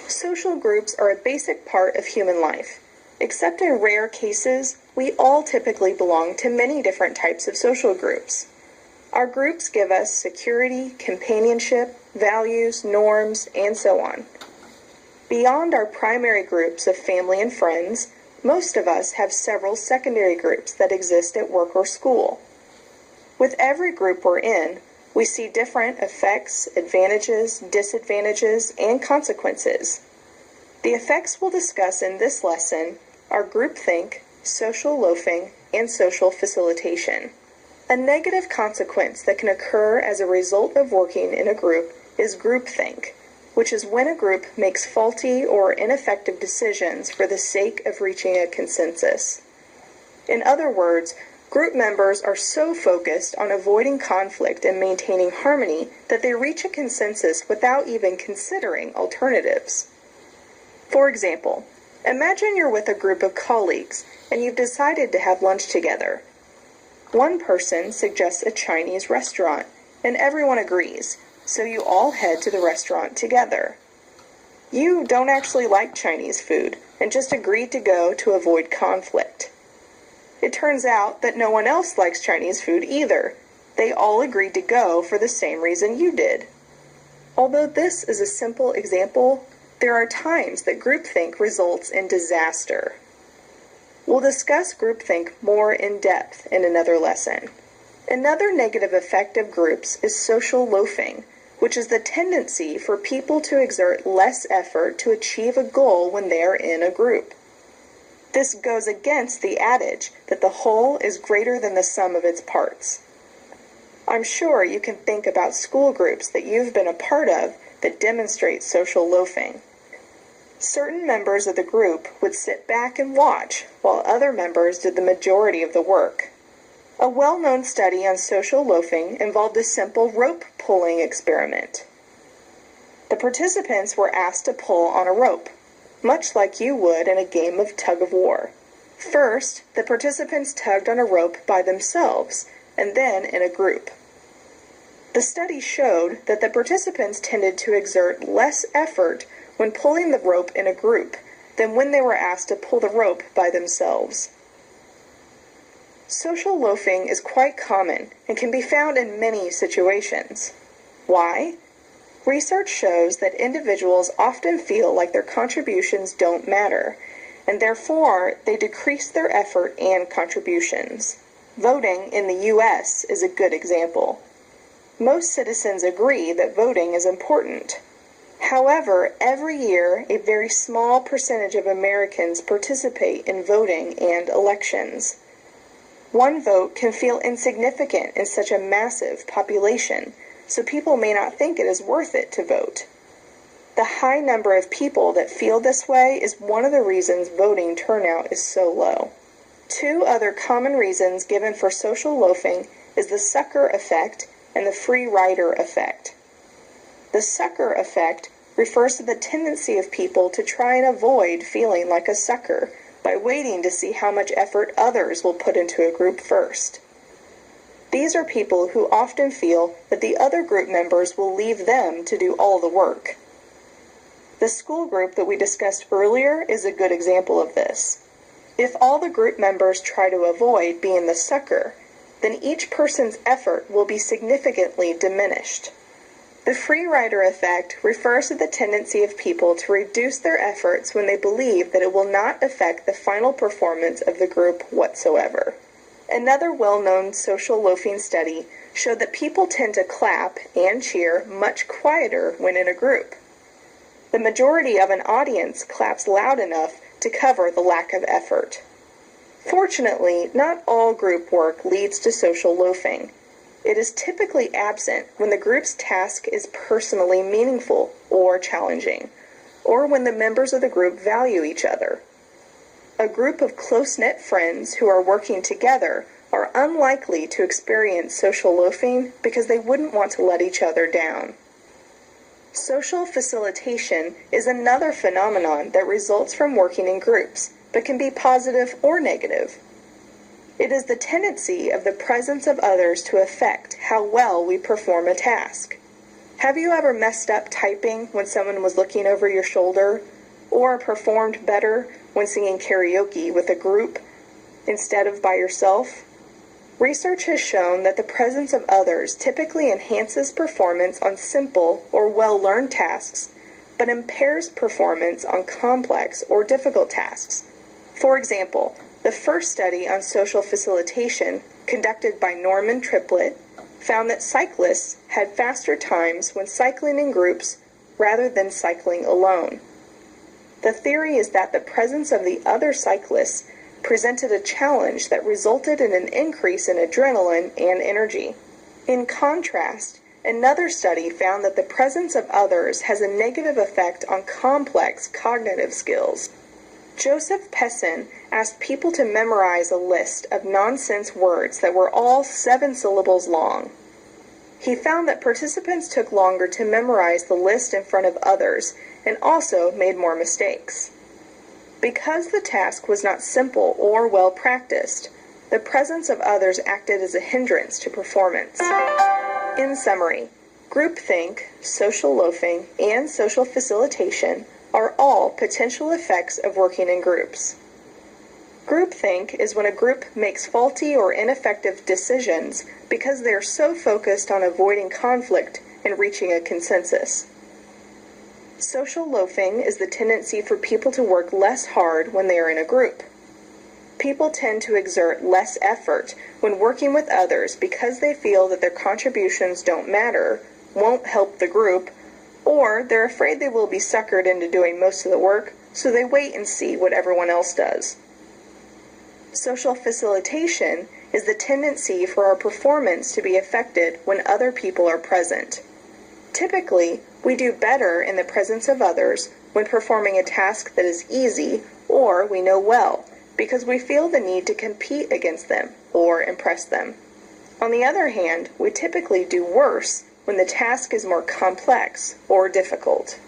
Social groups are a basic part of human life. Except in rare cases, we all typically belong to many different types of social groups. Our groups give us security, companionship, values, norms, and so on. Beyond our primary groups of family and friends, most of us have several secondary groups that exist at work or school. With every group we're in, we see different effects, advantages, disadvantages, and consequences. The effects we'll discuss in this lesson are groupthink, social loafing, and social facilitation. A negative consequence that can occur as a result of working in a group is groupthink, which is when a group makes faulty or ineffective decisions for the sake of reaching a consensus. In other words, group members are so focused on avoiding conflict and maintaining harmony that they reach a consensus without even considering alternatives. For example, imagine you're with a group of colleagues and you've decided to have lunch together. One person suggests a Chinese restaurant, and everyone agrees, so you all head to the restaurant together. You don't actually like Chinese food and just agreed to go to avoid conflict. It turns out that no one else likes Chinese food either. They all agreed to go for the same reason you did. Although this is a simple example, there are times that groupthink results in disaster. We'll discuss groupthink more in depth in another lesson. Another negative effect of groups is social loafing, which is the tendency for people to exert less effort to achieve a goal when they are in a group. This goes against the adage that the whole is greater than the sum of its parts. I'm sure you can think about school groups that you've been a part of that demonstrate social loafing. Certain members of the group would sit back and watch while other members did the majority of the work. A well-known study on social loafing involved a simple rope pulling experiment. The participants were asked to pull on a rope, much like you would in a game of tug-of-war. First, the participants tugged on a rope by themselves, and then in a group. The study showed that the participants tended to exert less effort when pulling the rope in a group than when they were asked to pull the rope by themselves. Social loafing is quite common and can be found in many situations. Why? Research shows that individuals often feel like their contributions don't matter, and therefore they decrease their effort and contributions. Voting in the U.S. is a good example. Most citizens agree that voting is important. However, every year, a very small percentage of Americans participate in voting and elections. One vote can feel insignificant in such a massive population, so people may not think it is worth it to vote. The high number of people that feel this way is one of the reasons voting turnout is so low. Two other common reasons given for social loafing is the sucker effect and the free rider effect. The sucker effect refers to the tendency of people to try and avoid feeling like a sucker by waiting to see how much effort others will put into a group first. These are people who often feel that the other group members will leave them to do all the work. The school group that we discussed earlier is a good example of this. If all the group members try to avoid being the sucker, then each person's effort will be significantly diminished. The free rider effect refers to the tendency of people to reduce their efforts when they believe that it will not affect the final performance of the group whatsoever. Another well-known social loafing study showed that people tend to clap and cheer much quieter when in a group. The majority of an audience claps loud enough to cover the lack of effort. Fortunately, not all group work leads to social loafing. It is typically absent when the group's task is personally meaningful or challenging, or when the members of the group value each other. A group of close-knit friends who are working together are unlikely to experience social loafing because they wouldn't want to let each other down. Social facilitation is another phenomenon that results from working in groups, but can be positive or negative. It is the tendency of the presence of others to affect how well we perform a task. Have you ever messed up typing when someone was looking over your shoulder, or performed better when singing karaoke with a group instead of by yourself? Research has shown that the presence of others typically enhances performance on simple or well-learned tasks, but impairs performance on complex or difficult tasks. For example, the first study on social facilitation, conducted by Norman Triplett, found that cyclists had faster times when cycling in groups rather than cycling alone. The theory is that the presence of the other cyclists presented a challenge that resulted in an increase in adrenaline and energy. In contrast, another study found that the presence of others has a negative effect on complex cognitive skills. Joseph Pessin asked people to memorize a list of nonsense words that were all 7 syllables long. He found that participants took longer to memorize the list in front of others and also made more mistakes. Because the task was not simple or well practiced, the presence of others acted as a hindrance to performance. In summary, groupthink, social loafing, and social facilitation are all potential effects of working in groups. Groupthink is when a group makes faulty or ineffective decisions because they are so focused on avoiding conflict and reaching a consensus. Social loafing is the tendency for people to work less hard when they are in a group. People tend to exert less effort when working with others because they feel that their contributions don't matter, won't help the group, or they're afraid they will be suckered into doing most of the work, so they wait and see what everyone else does. Social facilitation is the tendency for our performance to be affected when other people are present. Typically, we do better in the presence of others when performing a task that is easy or we know well, because we feel the need to compete against them or impress them. On the other hand, we typically do worse when the task is more complex or difficult.